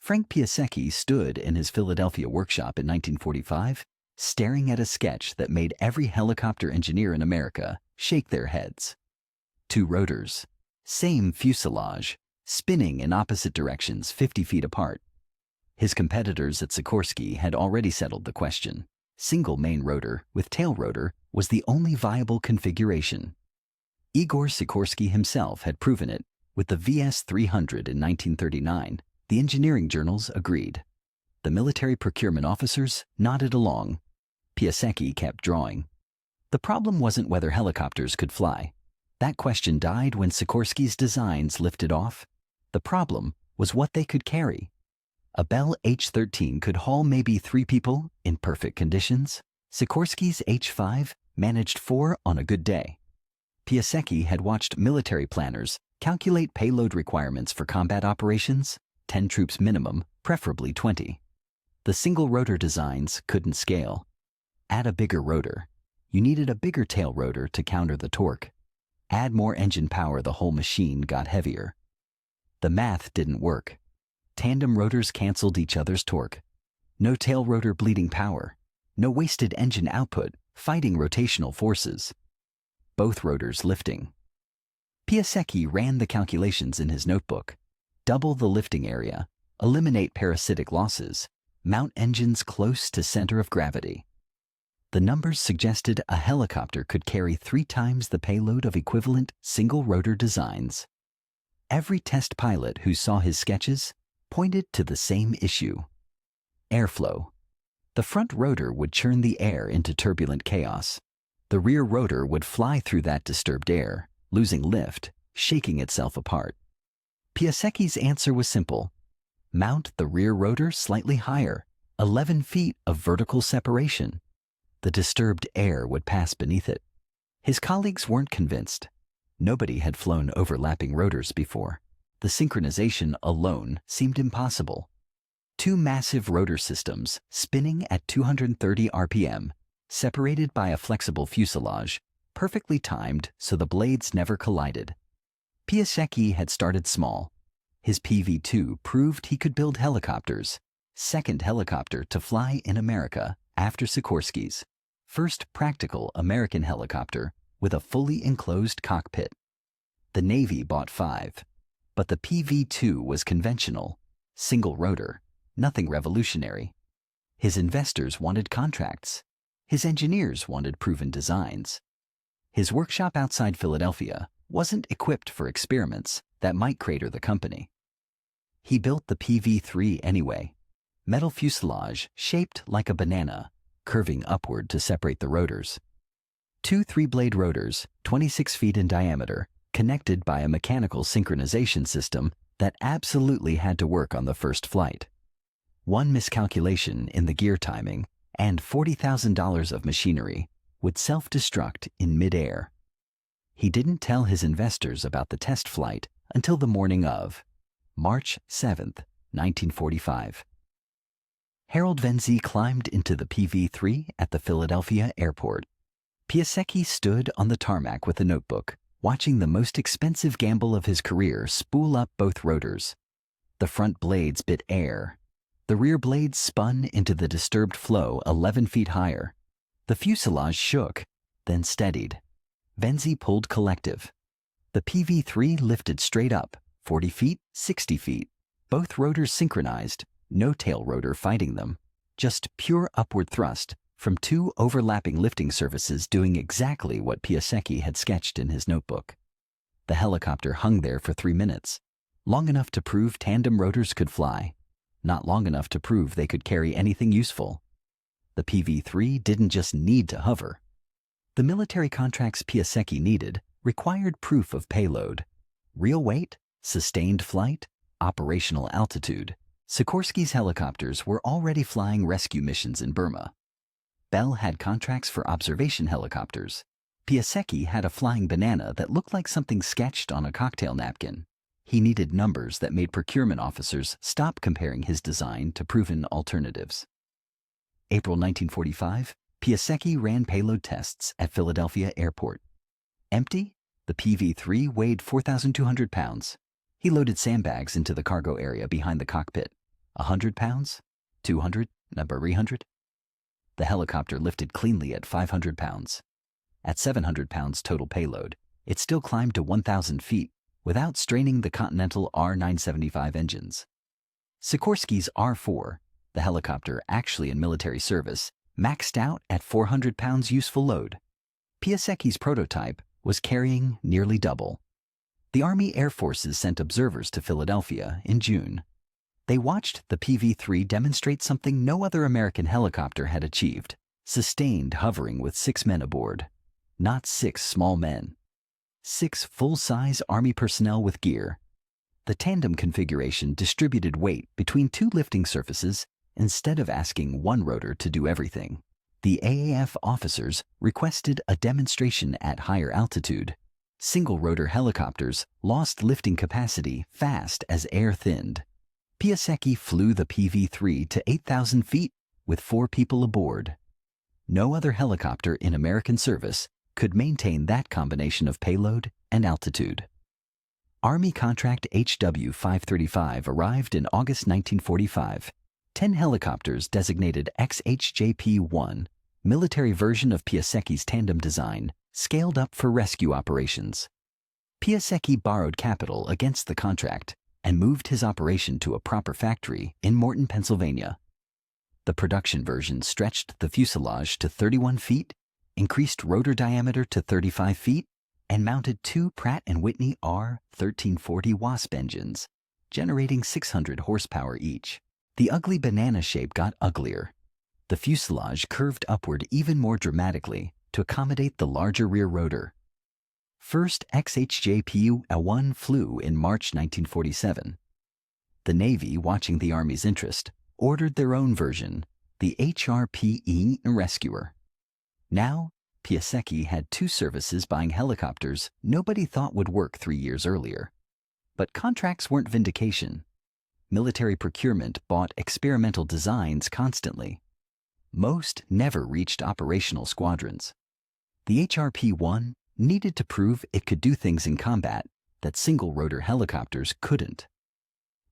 Frank Piasecki stood in his Philadelphia workshop in 1945, staring at a sketch that made every helicopter engineer in America shake their heads. 2 rotors, same fuselage, spinning in opposite directions 50 feet apart. His competitors at Sikorsky had already settled the question. Single main rotor with tail rotor was the only viable configuration. Igor Sikorsky himself had proven it with the VS-300 in 1939. The engineering journals agreed. The military procurement officers nodded along. Piasecki kept drawing. The problem wasn't whether helicopters could fly. That question died when Sikorsky's designs lifted off. The problem was what they could carry. A Bell H-13 could haul maybe 3 people in perfect conditions. Sikorsky's H-5 managed 4 on a good day. Piasecki had watched military planners calculate payload requirements for combat operations, 10 troops minimum, preferably 20. The single rotor designs couldn't scale. Add a bigger rotor. You needed a bigger tail rotor to counter the torque. Add more engine power, the whole machine got heavier. The math didn't work. Tandem rotors canceled each other's torque. No tail rotor bleeding power. No wasted engine output, fighting rotational forces. Both rotors lifting. Piasecki ran the calculations in his notebook. Double the lifting area, eliminate parasitic losses, mount engines close to center of gravity. The numbers suggested a helicopter could carry 3 times the payload of equivalent single-rotor designs. Every test pilot who saw his sketches pointed to the same issue. Airflow. The front rotor would churn the air into turbulent chaos. The rear rotor would fly through that disturbed air, losing lift, shaking itself apart. Piasecki's answer was simple. Mount the rear rotor slightly higher, 11 feet of vertical separation. The disturbed air would pass beneath it. His colleagues weren't convinced. Nobody had flown overlapping rotors before. The synchronization alone seemed impossible. 2 massive rotor systems spinning at 230 RPM, separated by a flexible fuselage, perfectly timed so the blades never collided. Piasecki had started small. His PV-2 proved he could build helicopters, second helicopter to fly in America after Sikorsky's, first practical American helicopter with a fully enclosed cockpit. The Navy bought 5, but the PV-2 was conventional, single rotor, nothing revolutionary. His investors wanted contracts. His engineers wanted proven designs. His workshop outside Philadelphia wasn't equipped for experiments that might crater the company. He built the PV-3 anyway. Metal fuselage shaped like a banana, curving upward to separate the rotors. 2 3-blade rotors, 26 feet in diameter, connected by a mechanical synchronization system that absolutely had to work on the first flight. One miscalculation in the gear timing and $40,000 of machinery would self-destruct in midair. He didn't tell his investors about the test flight until the morning of March 7, 1945. Harold Venzi climbed into the PV-3 at the Philadelphia airport. Piasecki stood on the tarmac with a notebook, watching the most expensive gamble of his career spool up both rotors. The front blades bit air. The rear blades spun into the disturbed flow 11 feet higher. The fuselage shook, then steadied. Venzi pulled collective. The PV-3 lifted straight up, 40 feet, 60 feet. Both rotors synchronized, no tail rotor fighting them. Just pure upward thrust from 2 overlapping lifting surfaces doing exactly what Piasecki had sketched in his notebook. The helicopter hung there for 3 minutes, long enough to prove tandem rotors could fly, not long enough to prove they could carry anything useful. The PV-3 didn't just need to hover. The military contracts Piasecki needed required proof of payload, real weight, sustained flight, operational altitude. Sikorsky's helicopters were already flying rescue missions in Burma. Bell had contracts for observation helicopters. Piasecki had a flying banana that looked like something sketched on a cocktail napkin. He needed numbers that made procurement officers stop comparing his design to proven alternatives. April 1945, Piasecki ran payload tests at Philadelphia Airport. Empty, the PV-3 weighed 4,200 pounds. He loaded sandbags into the cargo area behind the cockpit. 100 pounds? 200? Number 300? The helicopter lifted cleanly at 500 pounds. At 700 pounds total payload, it still climbed to 1,000 feet without straining the Continental R-975 engines. Sikorsky's R-4, the helicopter actually in military service, maxed out at 400 pounds useful load. Piasecki's prototype was carrying nearly double. The Army Air Forces sent observers to Philadelphia in June. They watched the PV-3 demonstrate something no other American helicopter had achieved: sustained hovering with 6 men aboard. Not 6 small men. 6 full-size Army personnel with gear. The tandem configuration distributed weight between 2 lifting surfaces instead of asking one rotor to do everything. The AAF officers requested a demonstration at higher altitude. Single-rotor helicopters lost lifting capacity fast as air thinned. Piasecki flew the PV-3 to 8,000 feet with 4 people aboard. No other helicopter in American service could maintain that combination of payload and altitude. Army contract HW-535 arrived in August 1945. 10 helicopters designated XHJP-1, military version of Piasecki's tandem design, scaled up for rescue operations. Piasecki borrowed capital against the contract and moved his operation to a proper factory in Morton, Pennsylvania. The production version stretched the fuselage to 31 feet, increased rotor diameter to 35 feet, and mounted 2 Pratt & Whitney R1340 Wasp engines, generating 600 horsepower each. The ugly banana shape got uglier. The fuselage curved upward even more dramatically to accommodate the larger rear rotor. First XHJP-1 flew in March 1947. The Navy, watching the Army's interest, ordered their own version, the HRPE Rescuer. Now, Piasecki had 2 services buying helicopters nobody thought would work 3 years earlier. But contracts weren't vindication. Military procurement bought experimental designs constantly. Most never reached operational squadrons. The HRP-1 needed to prove it could do things in combat that single-rotor helicopters couldn't.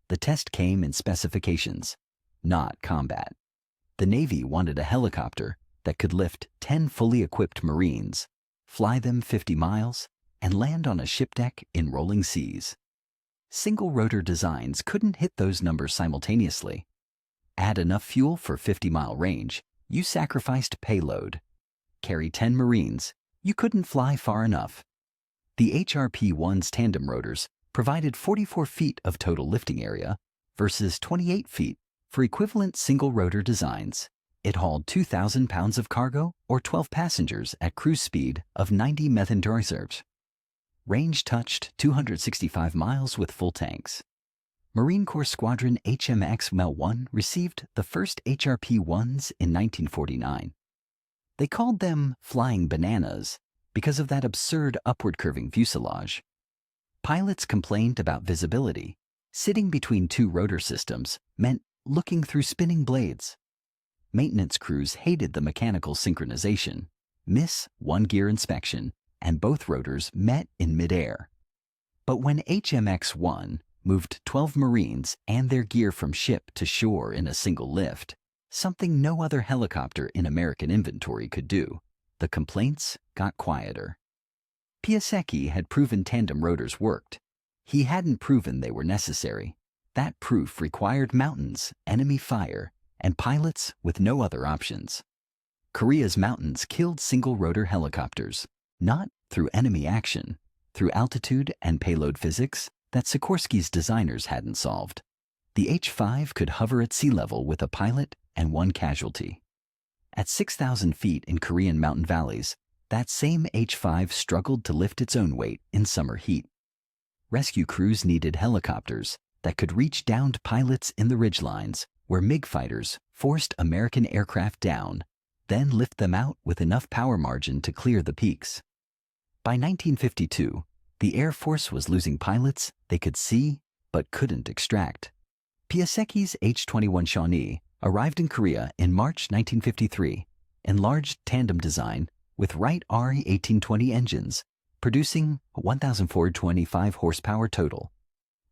The test came in specifications, not combat. The Navy wanted a helicopter that could lift 10 fully equipped Marines, fly them 50 miles, and land on a ship deck in rolling seas. Single-rotor designs couldn't hit those numbers simultaneously. Add enough fuel for 50-mile range, you sacrificed payload. Carry 10 Marines, you couldn't fly far enough. The HRP-1's tandem rotors provided 44 feet of total lifting area versus 28 feet for equivalent single-rotor designs. It hauled 2,000 pounds of cargo or 12 passengers at cruise speed of 90 methandroiserves. Range touched 265 miles with full tanks. Marine Corps Squadron HMX-1 received the first HRP-1s in 1949. They called them flying bananas because of that absurd upward-curving fuselage. Pilots complained about visibility. Sitting between 2 rotor systems meant looking through spinning blades. Maintenance crews hated the mechanical synchronization, miss one-gear inspection, and both rotors met in midair. But when HMX-1 moved 12 Marines and their gear from ship to shore in a single lift, something no other helicopter in American inventory could do, the complaints got quieter. Piasecki had proven tandem rotors worked. He hadn't proven they were necessary. That proof required mountains, enemy fire, and pilots with no other options. Korea's mountains killed single-rotor helicopters, not through enemy action, through altitude and payload physics that Sikorsky's designers hadn't solved. The H-5 could hover at sea level with a pilot and 1 casualty. At 6,000 feet in Korean mountain valleys, that same H-5 struggled to lift its own weight in summer heat. Rescue crews needed helicopters that could reach downed pilots in the ridgelines where MiG fighters forced American aircraft down, then lift them out with enough power margin to clear the peaks. By 1952, the Air Force was losing pilots they could see but couldn't extract. Piasecki's H-21 Shawnee arrived in Korea in March 1953, enlarged tandem design with Wright RE-1820 engines, producing 1,425 horsepower total.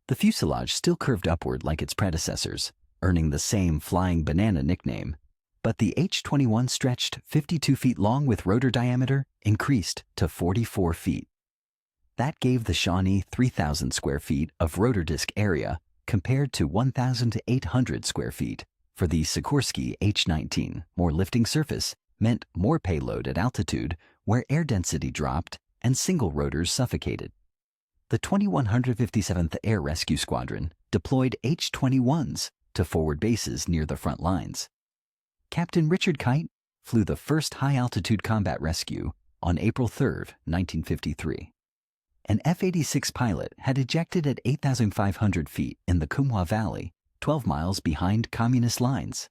The fuselage still curved upward like its predecessors, earning the same flying banana nickname. But the H-21 stretched 52 feet long with rotor diameter increased to 44 feet. That gave the Shawnee 3,000 square feet of rotor disk area compared to 1,800 square feet. For the Sikorsky H-19, more lifting surface meant more payload at altitude where air density dropped and single rotors suffocated. The 2157th Air Rescue Squadron deployed H-21s to forward bases near the front lines. Captain Richard Kite flew the first high-altitude combat rescue on April 3, 1953. An F-86 pilot had ejected at 8,500 feet in the Kumwa Valley, 12 miles behind communist lines.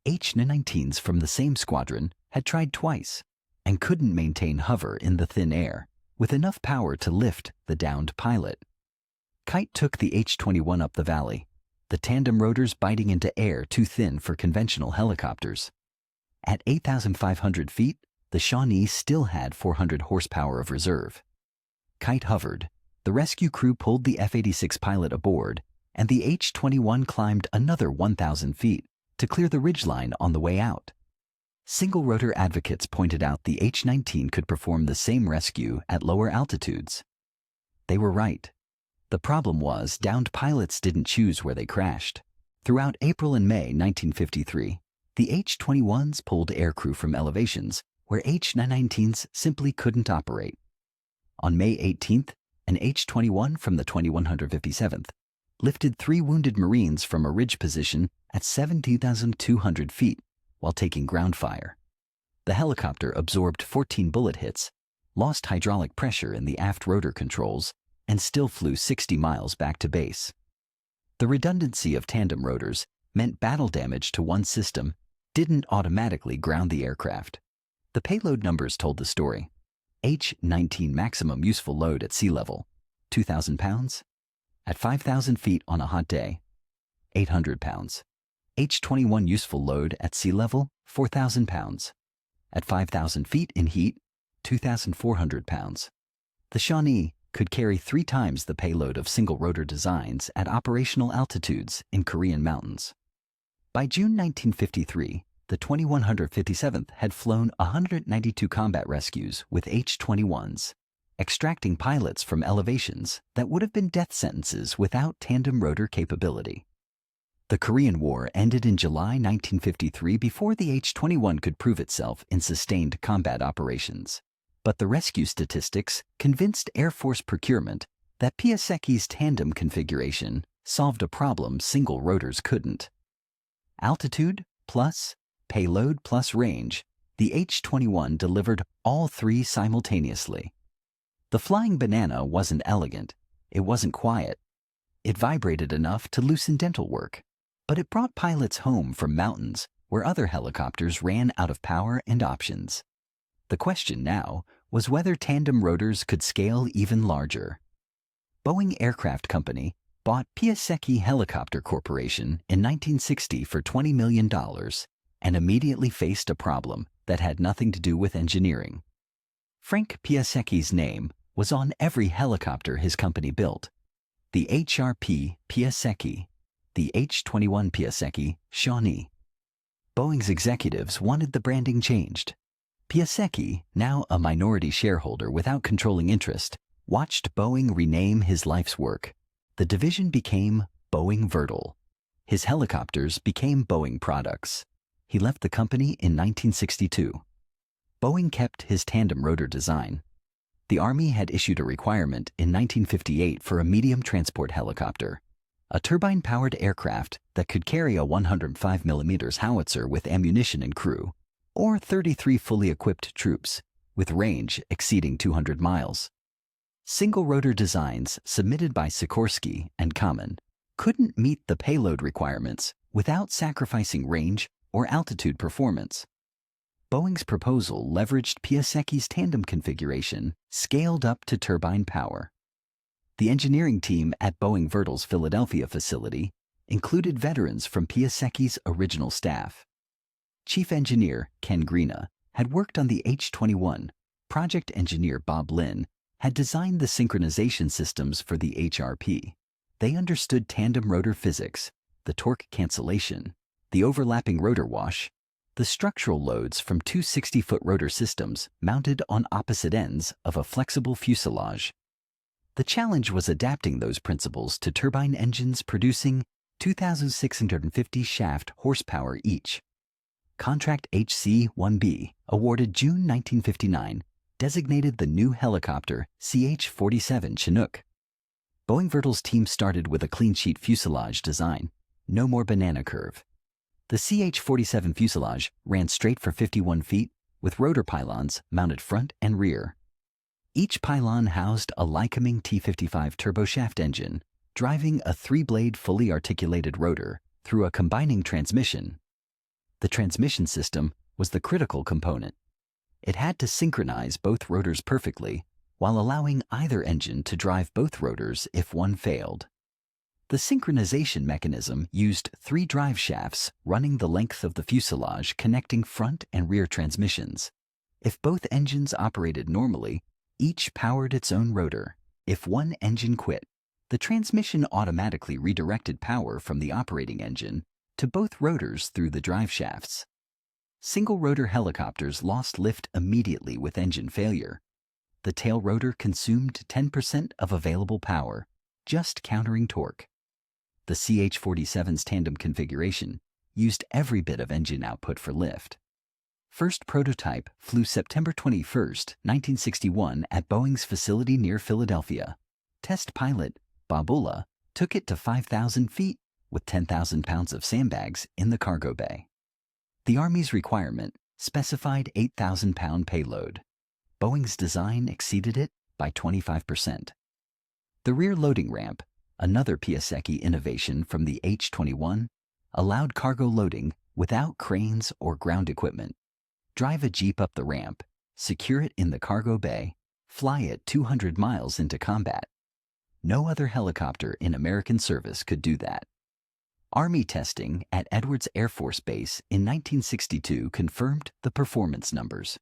H-19s from the same squadron had tried twice and couldn't maintain hover in the thin air with enough power to lift the downed pilot. Kite took the H-21 up the valley, the tandem rotors biting into air too thin for conventional helicopters. At 8,500 feet, the Shawnee still had 400 horsepower of reserve. Kite hovered, the rescue crew pulled the F-86 pilot aboard, and the H-21 climbed another 1,000 feet to clear the ridgeline on the way out. Single rotor advocates pointed out the H-19 could perform the same rescue at lower altitudes. They were right. The problem was downed pilots didn't choose where they crashed. Throughout April and May 1953, the H-21s pulled aircrew from elevations where H-19s simply couldn't operate. On May 18th, an H-21 from the 2157th lifted 3 wounded Marines from a ridge position at 17,200 feet while taking ground fire. The helicopter absorbed 14 bullet hits, lost hydraulic pressure in the aft rotor controls, and still flew 60 miles back to base. The redundancy of tandem rotors meant battle damage to one system didn't automatically ground the aircraft. The payload numbers told the story. H-19 maximum useful load at sea level, 2,000 pounds. At 5,000 feet on a hot day, 800 pounds. H-21 useful load at sea level, 4,000 pounds. At 5,000 feet in heat, 2,400 pounds. The Shawnee could carry 3 times the payload of single rotor designs at operational altitudes in Korean mountains. By June 1953, the 2157th had flown 192 combat rescues with H-21s, extracting pilots from elevations that would have been death sentences without tandem rotor capability. The Korean War ended in July 1953 before the H-21 could prove itself in sustained combat operations. But the rescue statistics convinced Air Force procurement that Piasecki's tandem configuration solved a problem single rotors couldn't. Altitude plus payload plus range, the H-21 delivered all 3 simultaneously. The flying banana wasn't elegant, it wasn't quiet. It vibrated enough to loosen dental work, but it brought pilots home from mountains where other helicopters ran out of power and options. The question now was whether tandem rotors could scale even larger. Boeing Aircraft Company bought Piasecki Helicopter Corporation in 1960 for $20 million and immediately faced a problem that had nothing to do with engineering. Frank Piasecki's name was on every helicopter his company built. The HRP Piasecki, the H-21 Piasecki Shawnee. Boeing's executives wanted the branding changed. Piasecki, now a minority shareholder without controlling interest, watched Boeing rename his life's work. The division became Boeing Vertol. His helicopters became Boeing products. He left the company in 1962. Boeing kept his tandem rotor design. The Army had issued a requirement in 1958 for a medium transport helicopter, a turbine-powered aircraft that could carry a 105 mm howitzer with ammunition and crew, or 33 fully equipped troops, with range exceeding 200 miles. Single-rotor designs submitted by Sikorsky and Common couldn't meet the payload requirements without sacrificing range or altitude performance. Boeing's proposal leveraged Piasecki's tandem configuration scaled up to turbine power. The engineering team at Boeing Vertol's Philadelphia facility included veterans from Piasecki's original staff. Chief engineer Ken Greena had worked on the H-21. Project engineer Bob Lynn had designed the synchronization systems for the HRP. They understood tandem rotor physics the torque cancellation, the overlapping rotor wash, the structural loads from two 60-foot rotor systems mounted on opposite ends of a flexible fuselage. The challenge was adapting those principles to turbine engines producing 2,650 shaft horsepower each. Contract HC-1B, awarded June 1959, designated the new helicopter CH-47 Chinook. Boeing Vertol's team started with a clean-sheet fuselage design, no more banana curve. The CH-47 fuselage ran straight for 51 feet with rotor pylons mounted front and rear. Each pylon housed a Lycoming T55 turboshaft engine, driving a three-blade fully articulated rotor through a combining transmission. The transmission system was the critical component. It had to synchronize both rotors perfectly while allowing either engine to drive both rotors if one failed. The synchronization mechanism used three drive shafts running the length of the fuselage connecting front and rear transmissions. If both engines operated normally, each powered its own rotor. If one engine quit, the transmission automatically redirected power from the operating engine to both rotors through the drive shafts. Single-rotor helicopters lost lift immediately with engine failure. The tail rotor consumed 10% of available power, just countering torque. The CH-47's tandem configuration used every bit of engine output for lift. First prototype flew September 21, 1961 at Boeing's facility near Philadelphia. Test pilot Bob Ulla took it to 5,000 feet with 10,000 pounds of sandbags in the cargo bay. The Army's requirement specified 8,000-pound payload. Boeing's design exceeded it by 25%. The rear loading ramp, another Piasecki innovation from the H-21, allowed cargo loading without cranes or ground equipment. Drive a Jeep up the ramp, secure it in the cargo bay, fly it 200 miles into combat. No other helicopter in American service could do that. Army testing at Edwards Air Force Base in 1962 confirmed the performance numbers.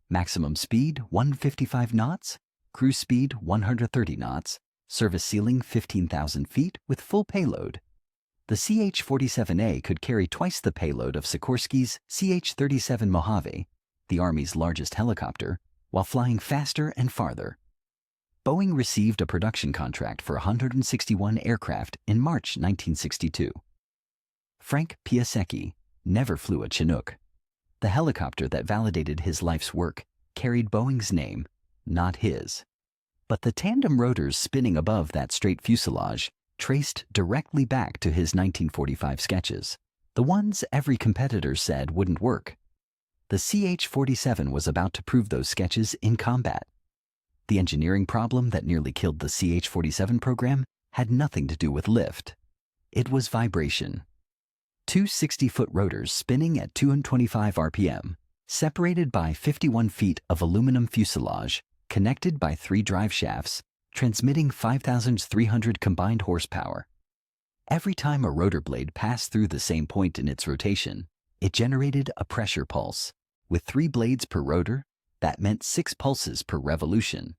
Maximum speed 155 knots, cruise speed 130 knots, service ceiling 15,000 feet with full payload. The CH-47A could carry twice the payload of Sikorsky's CH-37 Mojave, the Army's largest helicopter, while flying faster and farther. Boeing received a production contract for 161 aircraft in March 1962. Frank Piasecki never flew a Chinook. The helicopter that validated his life's work carried Boeing's name, not his. But the tandem rotors spinning above that straight fuselage traced directly back to his 1945 sketches, the ones every competitor said wouldn't work. The CH-47 was about to prove those sketches in combat. The engineering problem that nearly killed the CH-47 program had nothing to do with lift. It was vibration. Two 60-foot rotors spinning at 225 RPM, separated by 51 feet of aluminum fuselage, connected by three drive shafts, transmitting 5,300 combined horsepower. Every time a rotor blade passed through the same point in its rotation, it generated a pressure pulse. With 3 blades per rotor, that meant 6 pulses per revolution,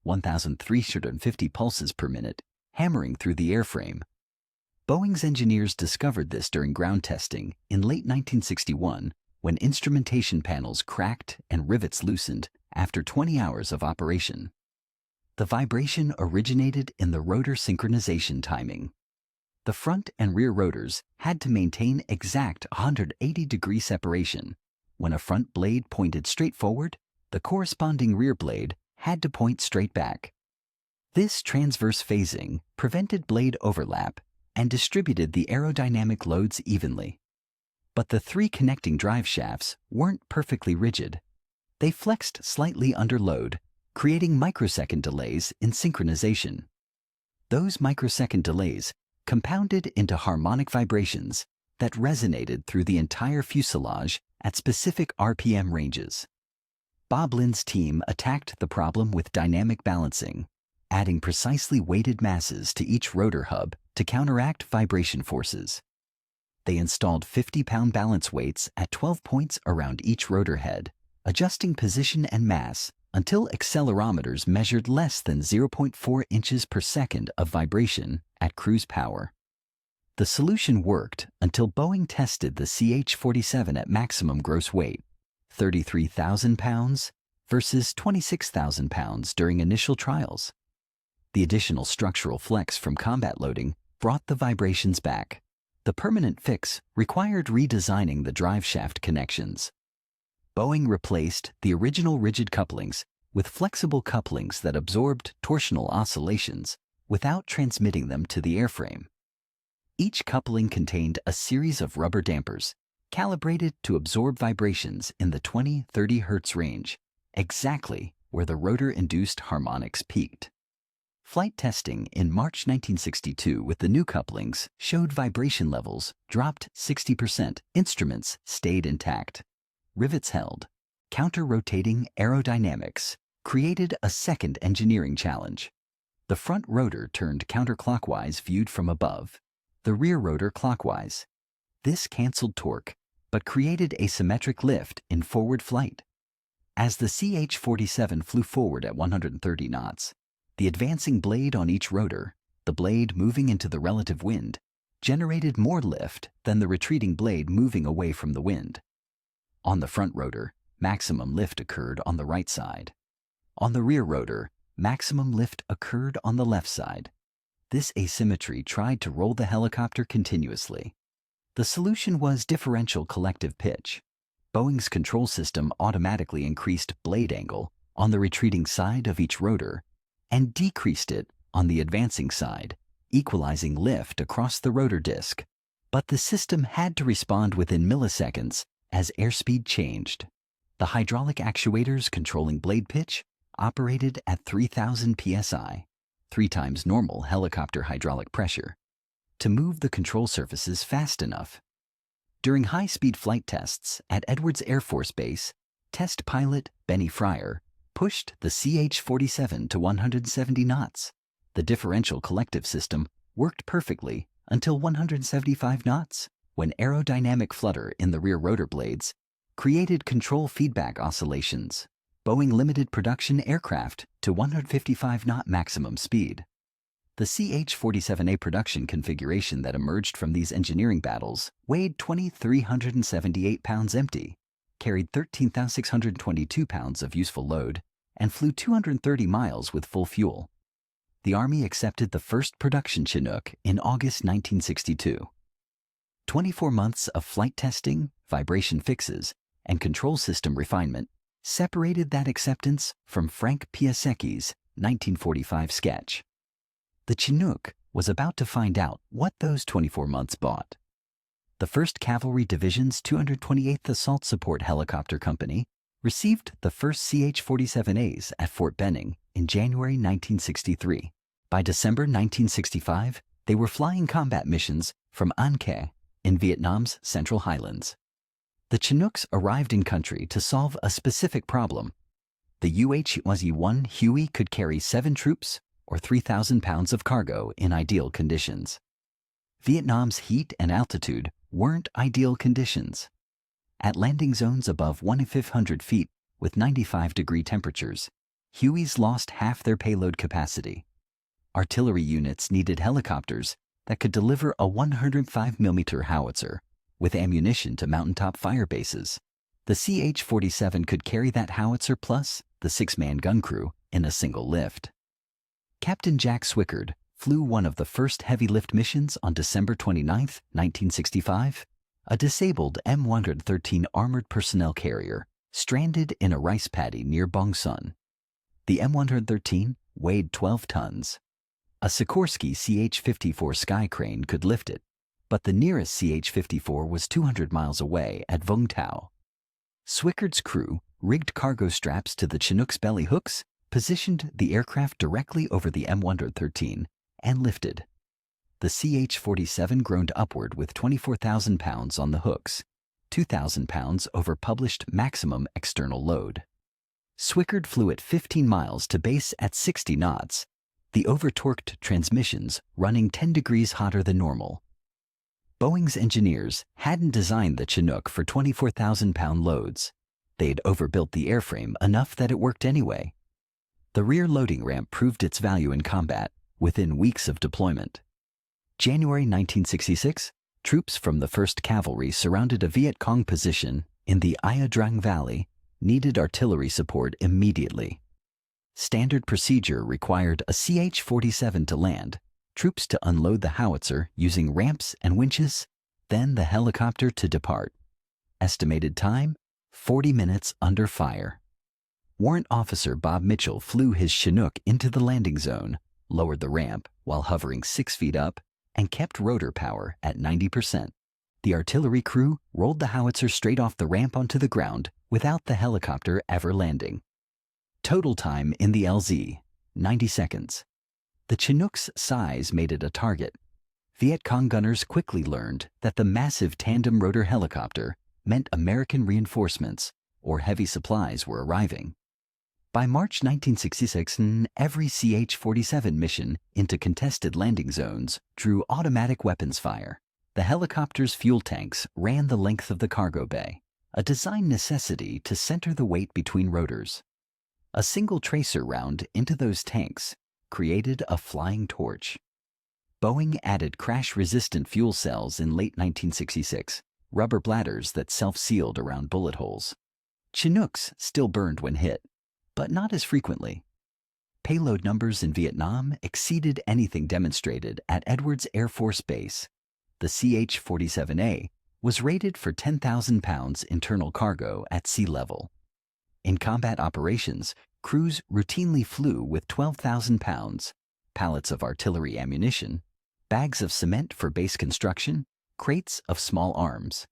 1,350 pulses per minute, hammering through the airframe. Boeing's engineers discovered this during ground testing in late 1961 when instrumentation panels cracked and rivets loosened after 20 hours of operation. The vibration originated in the rotor synchronization timing. The front and rear rotors had to maintain exact 180-degree separation. When a front blade pointed straight forward, the corresponding rear blade had to point straight back. This transverse phasing prevented blade overlap and distributed the aerodynamic loads evenly. But the 3 connecting drive shafts weren't perfectly rigid. They flexed slightly under load, creating microsecond delays in synchronization. Those microsecond delays compounded into harmonic vibrations that resonated through the entire fuselage at specific RPM ranges. Bob Lynn's team attacked the problem with dynamic balancing, adding precisely weighted masses to each rotor hub to counteract vibration forces. They installed 50-pound balance weights at 12 points around each rotor head, adjusting position and mass until accelerometers measured less than 0.4 inches per second of vibration at cruise power. The solution worked until Boeing tested the CH-47 at maximum gross weight, 33,000 pounds versus 26,000 pounds during initial trials. The additional structural flex from combat loading brought the vibrations back. The permanent fix required redesigning the driveshaft connections. Boeing replaced the original rigid couplings with flexible couplings that absorbed torsional oscillations without transmitting them to the airframe. Each coupling contained a series of rubber dampers calibrated to absorb vibrations in the 20-30 Hz range, exactly where the rotor-induced harmonics peaked. Flight testing in March 1962 with the new couplings showed vibration levels dropped 60%. Instruments stayed intact. Rivets held. Counter-rotating aerodynamics created a second engineering challenge. The front rotor turned counterclockwise viewed from above, the rear rotor clockwise. This canceled torque, but created asymmetric lift in forward flight. As the CH-47 flew forward at 130 knots, the advancing blade on each rotor, the blade moving into the relative wind, generated more lift than the retreating blade moving away from the wind. On the front rotor, maximum lift occurred on the right side. On the rear rotor, maximum lift occurred on the left side. This asymmetry tried to roll the helicopter continuously. The solution was differential collective pitch. Boeing's control system automatically increased blade angle on the retreating side of each rotor and decreased it on the advancing side, equalizing lift across the rotor disc. But the system had to respond within milliseconds as airspeed changed. The hydraulic actuators controlling blade pitch operated at 3,000 psi, 3 times normal helicopter hydraulic pressure, to move the control surfaces fast enough. During high-speed flight tests at Edwards Air Force Base, test pilot Benny Fryer pushed the CH-47 to 170 knots. The differential collective system worked perfectly until 175 knots, when aerodynamic flutter in the rear rotor blades created control feedback oscillations. Boeing limited production aircraft to 155-knot maximum speed. The CH-47A production configuration that emerged from these engineering battles weighed 2,378 pounds empty, carried 13,622 pounds of useful load, and flew 230 miles with full fuel. The Army accepted the first production Chinook in August 1962. 24 months of flight testing, vibration fixes, and control system refinement separated that acceptance from Frank Piasecki's 1945 sketch. The Chinook was about to find out what those 24 months bought. The 1st Cavalry Division's 228th Assault Support Helicopter Company received the first CH-47As at Fort Benning in January 1963. By December 1965, they were flying combat missions from An Khê in Vietnam's Central Highlands. The Chinooks arrived in country to solve a specific problem. The UH-1 Huey could carry 7 troops or 3,000 pounds of cargo in ideal conditions. Vietnam's heat and altitude weren't ideal conditions. At landing zones above 1,500 feet with 95-degree temperatures, Hueys lost half their payload capacity. Artillery units needed helicopters that could deliver a 105mm howitzer with ammunition to mountaintop fire bases. The CH-47 could carry that howitzer plus the 6-man gun crew in a single lift. Captain Jack Swickard flew one of the first heavy lift missions on December 29, 1965, a disabled M113 armored personnel carrier stranded in a rice paddy near Bong Son. The M113 weighed 12 tons. A Sikorsky CH-54 Sky Crane could lift it, but the nearest CH-54 was 200 miles away at Vung Tau. Swickard's crew rigged cargo straps to the Chinook's belly hooks, positioned the aircraft directly over the M113, and lifted. The CH-47 groaned upward with 24,000 pounds on the hooks, 2,000 pounds over published maximum external load. Swickard flew at 15 miles to base at 60 knots, the over-torqued transmissions running 10 degrees hotter than normal. Boeing's engineers hadn't designed the Chinook for 24,000-pound loads. They'd overbuilt the airframe enough that it worked anyway. The rear loading ramp proved its value in combat within weeks of deployment. January 1966, troops from the 1st Cavalry surrounded a Viet Cong position in the Ia Drang Valley, needed artillery support immediately. Standard procedure required a CH-47 to land, troops to unload the howitzer using ramps and winches, then the helicopter to depart. Estimated time, 40 minutes under fire. Warrant Officer Bob Mitchell flew his Chinook into the landing zone, lowered the ramp while hovering 6 feet up, and kept rotor power at 90%. The artillery crew rolled the howitzer straight off the ramp onto the ground without the helicopter ever landing. Total time in the LZ, 90 seconds. The Chinook's size made it a target. Viet Cong gunners quickly learned that the massive tandem rotor helicopter meant American reinforcements or heavy supplies were arriving. By March 1966, every CH-47 mission into contested landing zones drew automatic weapons fire. The helicopter's fuel tanks ran the length of the cargo bay, a design necessity to center the weight between rotors. A single tracer round into those tanks created a flying torch. Boeing added crash-resistant fuel cells in late 1966, rubber bladders that self-sealed around bullet holes. Chinooks still burned when hit, but not as frequently. Payload numbers in Vietnam exceeded anything demonstrated at Edwards Air Force Base. The CH-47A was rated for 10,000 pounds internal cargo at sea level. In combat operations, crews routinely flew with 12,000 pounds, pallets of artillery ammunition, bags of cement for base construction, crates of small arms.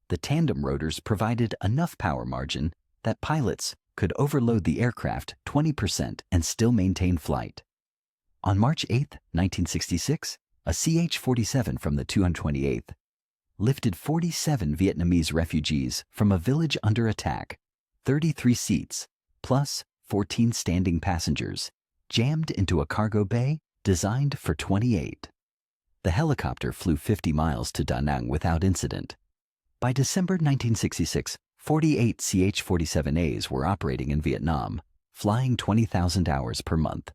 The tandem rotors provided enough power margin that pilots could overload the aircraft 20% and still maintain flight. On March 8, 1966, a CH-47 from the 228th lifted 47 Vietnamese refugees from a village under attack, 33 seats, plus 14 standing passengers, jammed into a cargo bay designed for 28. The helicopter flew 50 miles to Da Nang without incident. By December 1966, 48 CH-47As were operating in Vietnam, flying 20,000 hours per month.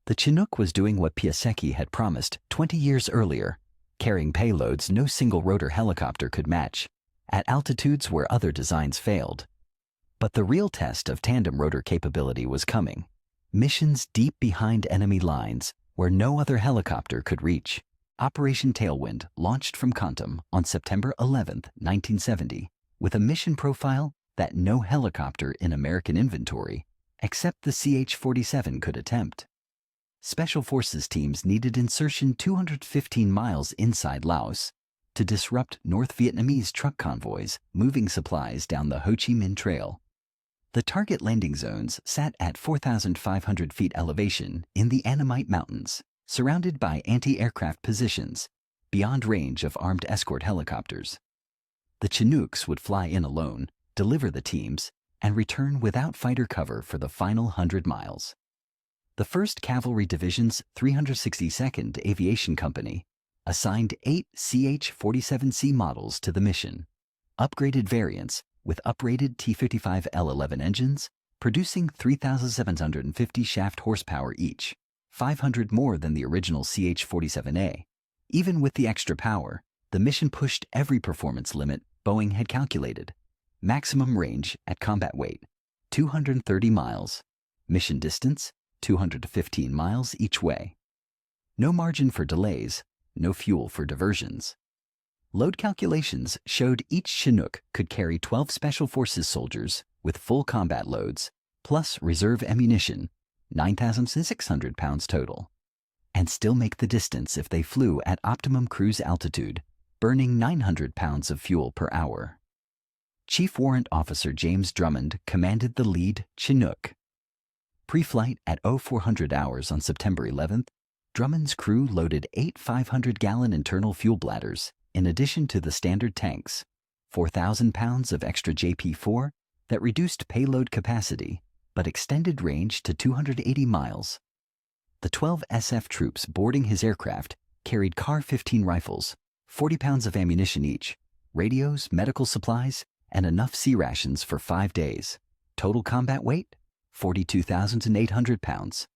The Chinook was doing what Piasecki had promised 20 years earlier, carrying payloads no single rotor helicopter could match, at altitudes where other designs failed. But the real test of tandem rotor capability was coming. Missions deep behind enemy lines where no other helicopter could reach. Operation Tailwind launched from Kontum on September 11, 1970, with a mission profile that no helicopter in American inventory, except the CH-47, could attempt. Special Forces teams needed insertion 215 miles inside Laos to disrupt North Vietnamese truck convoys moving supplies down the Ho Chi Minh Trail. The target landing zones sat at 4,500 feet elevation in the Annamite Mountains, surrounded by anti-aircraft positions, beyond range of armed escort helicopters. The Chinooks would fly in alone, deliver the teams, and return without fighter cover for the final 100 miles. The 1st Cavalry Division's 362nd Aviation Company assigned 8 CH-47C models to the mission, upgraded variants with uprated T-55L11 engines, producing 3,750 shaft horsepower each, 500 more than the original CH-47A. Even with the extra power, the mission pushed every performance limit Boeing had calculated. Maximum range at combat weight, 230 miles. Mission distance, 215 miles each way. No margin for delays, no fuel for diversions. Load calculations showed each Chinook could carry 12 Special Forces soldiers with full combat loads, plus reserve ammunition, 9,600 pounds total, and still make the distance if they flew at optimum cruise altitude, burning 900 pounds of fuel per hour. Chief Warrant Officer James Drummond commanded the lead Chinook. Pre-flight at 0400 hours on September 11th, Drummond's crew loaded 8 500-gallon internal fuel bladders, in addition to the standard tanks, 4,000 pounds of extra JP-4 that reduced payload capacity but extended range to 280 miles. The 12 SF troops boarding his aircraft carried CAR-15 rifles, 40 pounds of ammunition each, radios, medical supplies, and enough sea rations for 5 days. Total combat weight, 42,800 pounds.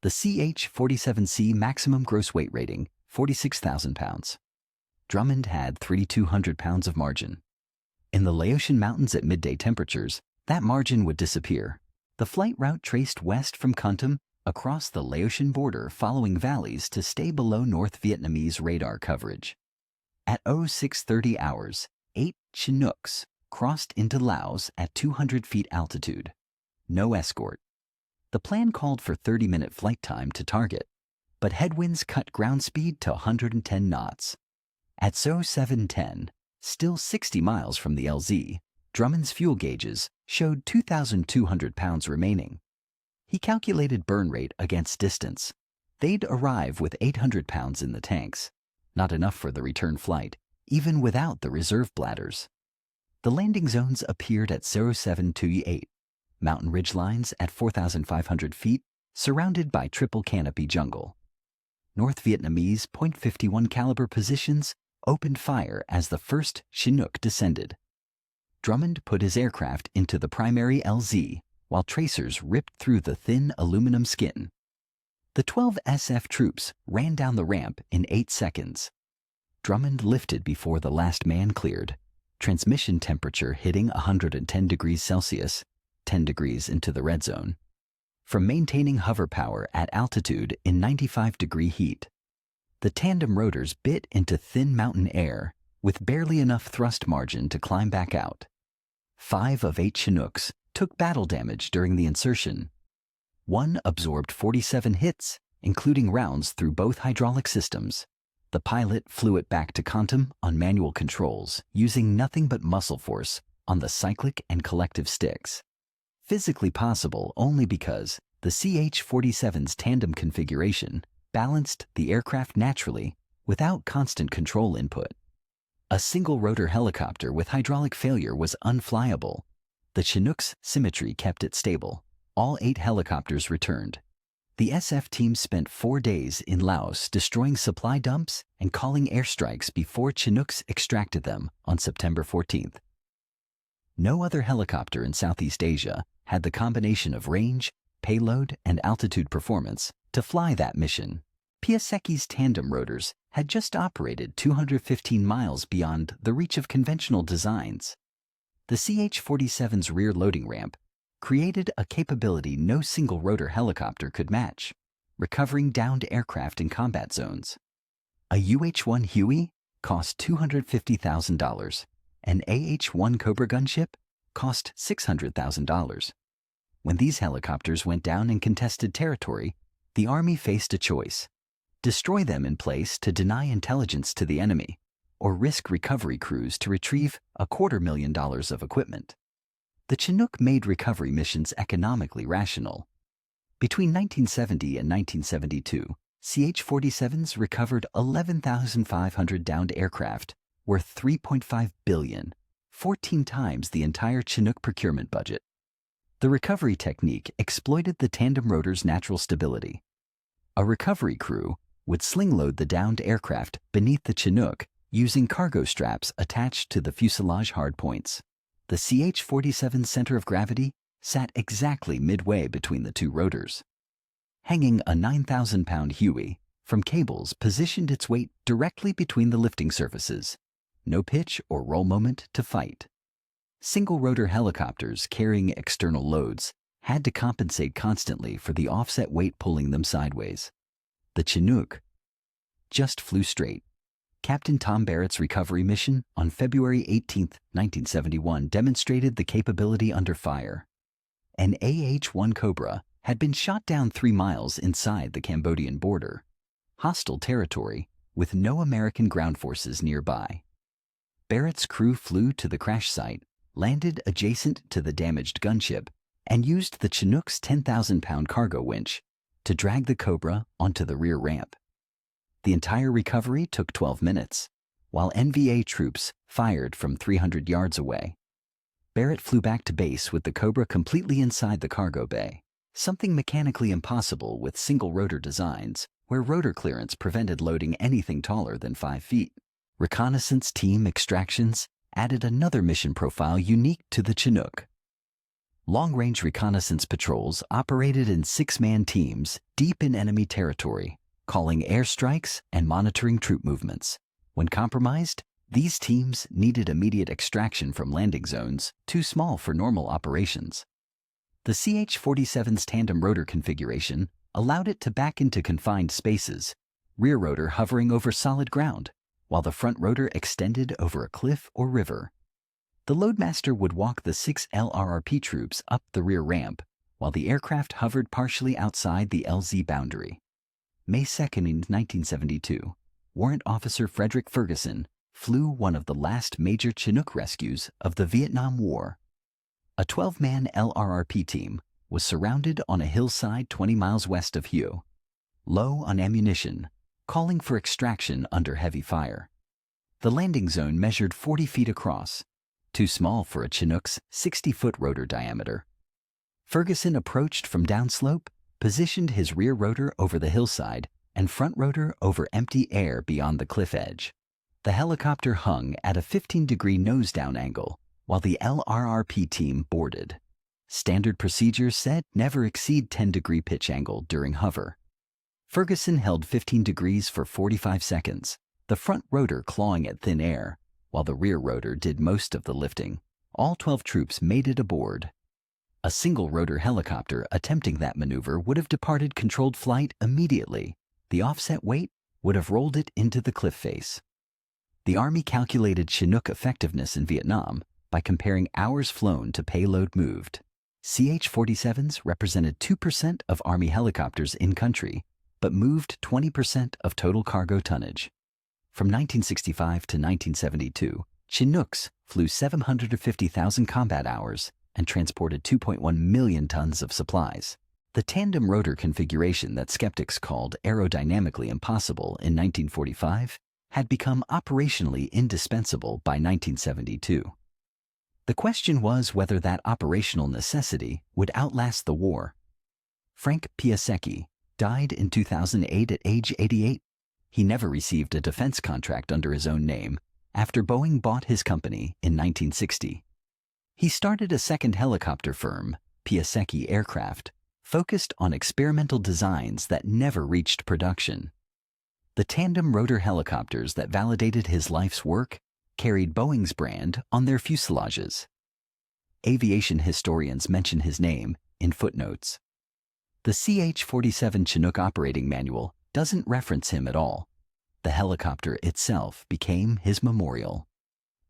The CH-47C maximum gross weight rating, 46,000 pounds. Drummond had 3,200 pounds of margin. In the Laotian mountains at midday temperatures, that margin would disappear. The flight route traced west from Kuntum across the Laotian border, following valleys to stay below North Vietnamese radar coverage. At 0630 hours, 8 Chinooks crossed into Laos at 200 feet altitude. No escort. The plan called for 30-minute flight time to target, but headwinds cut ground speed to 110 knots. At 0710, still 60 miles from the LZ, Drummond's fuel gauges showed 2,200 pounds remaining. He calculated burn rate against distance. They'd arrive with 800 pounds in the tanks, not enough for the return flight, even without the reserve bladders. The landing zones appeared at 0728, mountain ridge lines at 4,500 feet, surrounded by triple canopy jungle. North Vietnamese .51 caliber positions opened fire as the first Chinook descended. Drummond put his aircraft into the primary LZ while tracers ripped through the thin aluminum skin. The 12 SF troops ran down the ramp in 8 seconds. Drummond lifted before the last man cleared, transmission temperature hitting 110 degrees Celsius, 10 degrees into the red zone, from maintaining hover power at altitude in 95-degree heat. The tandem rotors bit into thin mountain air with barely enough thrust margin to climb back out. 5 of 8 Chinooks took battle damage during the insertion. 1 absorbed 47 hits, including rounds through both hydraulic systems. The pilot flew it back to Kuntum on manual controls, using nothing but muscle force on the cyclic and collective sticks. Physically possible only because the CH-47's tandem configuration balanced the aircraft naturally without constant control input. A single rotor helicopter with hydraulic failure was unflyable. The Chinook's symmetry kept it stable. All 8 helicopters returned. The SF team spent 4 days in Laos destroying supply dumps and calling airstrikes before Chinooks extracted them on September 14th. No other helicopter in Southeast Asia had the combination of range, payload, and altitude performance to fly that mission. Piasecki's tandem rotors had just operated 215 miles beyond the reach of conventional designs. The CH-47's rear loading ramp created a capability no single rotor helicopter could match, recovering downed aircraft in combat zones. A UH-1 Huey cost $250,000. An AH-1 Cobra gunship cost $600,000. When these helicopters went down in contested territory, the Army faced a choice: destroy them in place to deny intelligence to the enemy, or risk recovery crews to retrieve $250,000 of equipment. The Chinook made recovery missions economically rational. Between 1970 and 1972, CH-47s recovered 11,500 downed aircraft worth $3.5 billion, 14 times the entire Chinook procurement budget. The recovery technique exploited the tandem rotor's natural stability. A recovery crew would sling load the downed aircraft beneath the Chinook using cargo straps attached to the fuselage hardpoints. The CH-47's center of gravity sat exactly midway between the 2 rotors. Hanging a 9,000-pound Huey from cables positioned its weight directly between the lifting surfaces. No pitch or roll moment to fight. Single-rotor helicopters carrying external loads had to compensate constantly for the offset weight pulling them sideways. The Chinook just flew straight. Captain Tom Barrett's recovery mission on February 18, 1971 demonstrated the capability under fire. An AH-1 Cobra had been shot down 3 miles inside the Cambodian border, hostile territory with no American ground forces nearby. Barrett's crew flew to the crash site, landed adjacent to the damaged gunship, and used the Chinook's 10,000-pound cargo winch to drag the Cobra onto the rear ramp. The entire recovery took 12 minutes, while NVA troops fired from 300 yards away. Barrett flew back to base with the Cobra completely inside the cargo bay, something mechanically impossible with single-rotor designs where rotor clearance prevented loading anything taller than 5 feet. Reconnaissance team extractions added another mission profile unique to the Chinook. Long-range reconnaissance patrols operated in 6-man teams deep in enemy territory, calling airstrikes and monitoring troop movements. When compromised, these teams needed immediate extraction from landing zones too small for normal operations. The CH-47's tandem rotor configuration allowed it to back into confined spaces, rear rotor hovering over solid ground, while the front rotor extended over a cliff or river. The loadmaster would walk the 6 LRRP troops up the rear ramp, while the aircraft hovered partially outside the LZ boundary. May 2, 1972, Warrant Officer Frederick Ferguson flew one of the last major Chinook rescues of the Vietnam War. A 12-man LRRP team was surrounded on a hillside 20 miles west of Hue, low on ammunition, calling for extraction under heavy fire. The landing zone measured 40 feet across, too small for a Chinook's 60-foot rotor diameter. Ferguson approached from downslope, positioned his rear rotor over the hillside and front rotor over empty air beyond the cliff edge. The helicopter hung at a 15-degree nose-down angle while the LRRP team boarded. Standard procedures said never exceed 10-degree pitch angle during hover. Ferguson held 15 degrees for 45 seconds, the front rotor clawing at thin air, while the rear rotor did most of the lifting. All 12 troops made it aboard. A single-rotor helicopter attempting that maneuver would have departed controlled flight immediately. The offset weight would have rolled it into the cliff face. The Army calculated Chinook effectiveness in Vietnam by comparing hours flown to payload moved. CH-47s represented 2% of Army helicopters in country, but moved 20% of total cargo tonnage. From 1965 to 1972, Chinooks flew 750,000 combat hours and transported 2.1 million tons of supplies. The tandem rotor configuration that skeptics called aerodynamically impossible in 1945 had become operationally indispensable by 1972. The question was whether that operational necessity would outlast the war. Frank Piasecki died in 2008 at age 88. He never received a defense contract under his own name after Boeing bought his company in 1960. He started a second helicopter firm, Piasecki Aircraft, focused on experimental designs that never reached production. The tandem rotor helicopters that validated his life's work carried Boeing's brand on their fuselages. Aviation historians mention his name in footnotes. The CH-47 Chinook operating manual doesn't reference him at all. The helicopter itself became his memorial.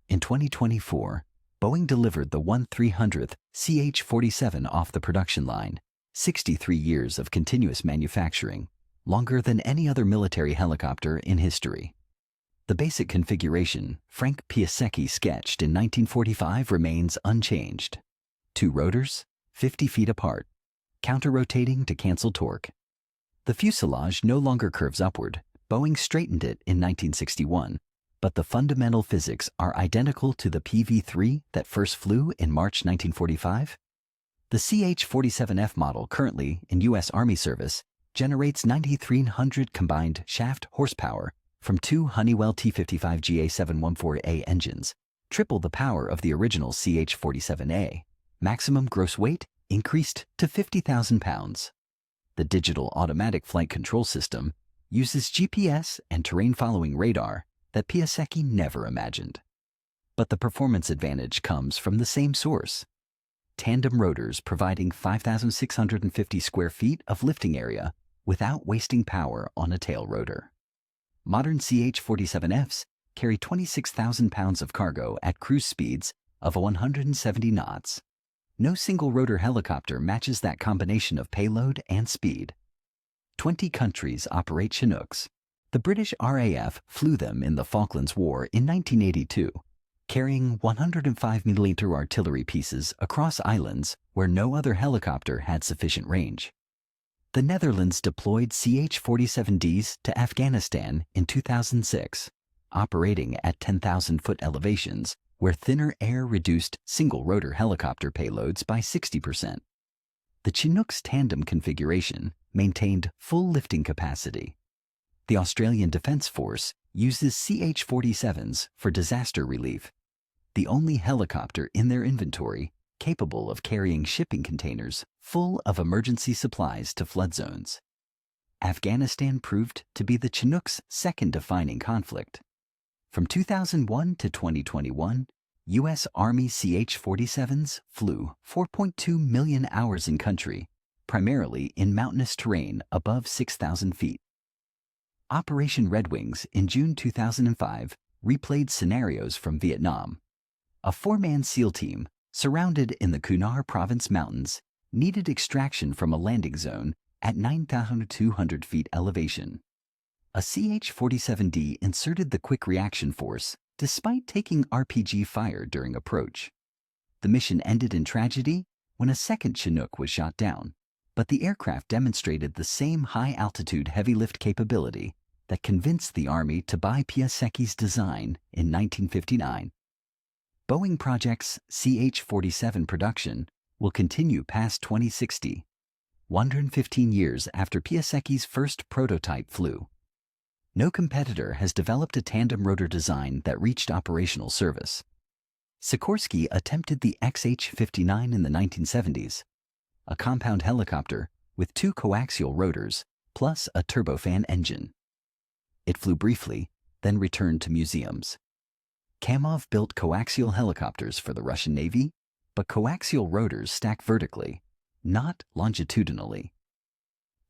In 2024, Boeing delivered the 1/300th CH-47 off the production line, 63 years of continuous manufacturing, longer than any other military helicopter in history. The basic configuration Frank Piasecki sketched in 1945 remains unchanged. 2 rotors, 50 feet apart, counter-rotating to cancel torque. The fuselage no longer curves upward. Boeing straightened it in 1961, but the fundamental physics are identical to the PV-3 that first flew in March 1945. The CH-47F model currently in U.S. Army service generates 9,300 combined shaft horsepower from 2 Honeywell T55GA714A engines, triple the power of the original CH-47A. Maximum gross weight increased to 50,000 pounds. The digital automatic flight control system uses GPS and terrain-following radar that Piasecki never imagined. But the performance advantage comes from the same source: tandem rotors providing 5,650 square feet of lifting area without wasting power on a tail rotor. Modern CH-47Fs carry 26,000 pounds of cargo at cruise speeds of 170 knots. No single rotor helicopter matches that combination of payload and speed. 20 countries operate Chinooks. The British RAF flew them in the Falklands War in 1982, carrying 105mm artillery pieces across islands where no other helicopter had sufficient range. The Netherlands deployed CH-47Ds to Afghanistan in 2006, operating at 10,000-foot elevations where thinner air reduced single-rotor helicopter payloads by 60%. The Chinook's tandem configuration maintained full lifting capacity. The Australian Defence Force uses CH-47s for disaster relief, the only helicopter in their inventory capable of carrying shipping containers full of emergency supplies to flood zones. Afghanistan proved to be the Chinooks' second defining conflict. From 2001 to 2021, U.S. Army CH-47s flew 4.2 million hours in country, primarily in mountainous terrain above 6,000 feet. Operation Red Wings in June 2005 replayed scenarios from Vietnam. A four-man SEAL team, surrounded in the Kunar Province mountains, needed extraction from a landing zone at 9,200 feet elevation. A CH-47D inserted the quick reaction force despite taking RPG fire during approach. The mission ended in tragedy when a second Chinook was shot down, but the aircraft demonstrated the same high-altitude heavy-lift capability that convinced the Army to buy Piasecki's design in 1959. Boeing projects CH-47 production will continue past 2060, 115 years after Piasecki's first prototype flew. No competitor has developed a tandem rotor design that reached operational service. Sikorsky attempted the XH-59 in the 1970s, a compound helicopter with two coaxial rotors plus a turbofan engine. It flew briefly, then returned to museums. Kamov built coaxial helicopters for the Russian Navy, but coaxial rotors stack vertically, not longitudinally.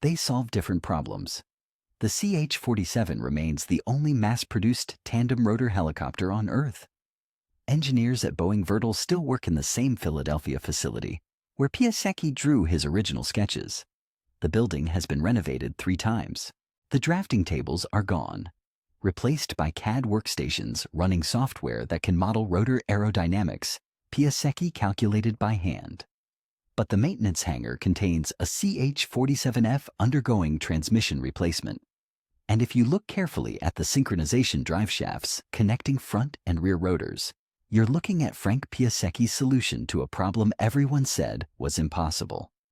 They solve different problems. The CH-47 remains the only mass-produced tandem rotor helicopter on Earth. Engineers at Boeing Vertol still work in the same Philadelphia facility, where Piasecki drew his original sketches. The building has been renovated 3 times. The drafting tables are gone, replaced by CAD workstations running software that can model rotor aerodynamics, Piasecki calculated by hand. But the maintenance hangar contains a CH-47F undergoing transmission replacement. And if you look carefully at the synchronization drive shafts connecting front and rear rotors, you're looking at Frank Piasecki's solution to a problem everyone said was impossible.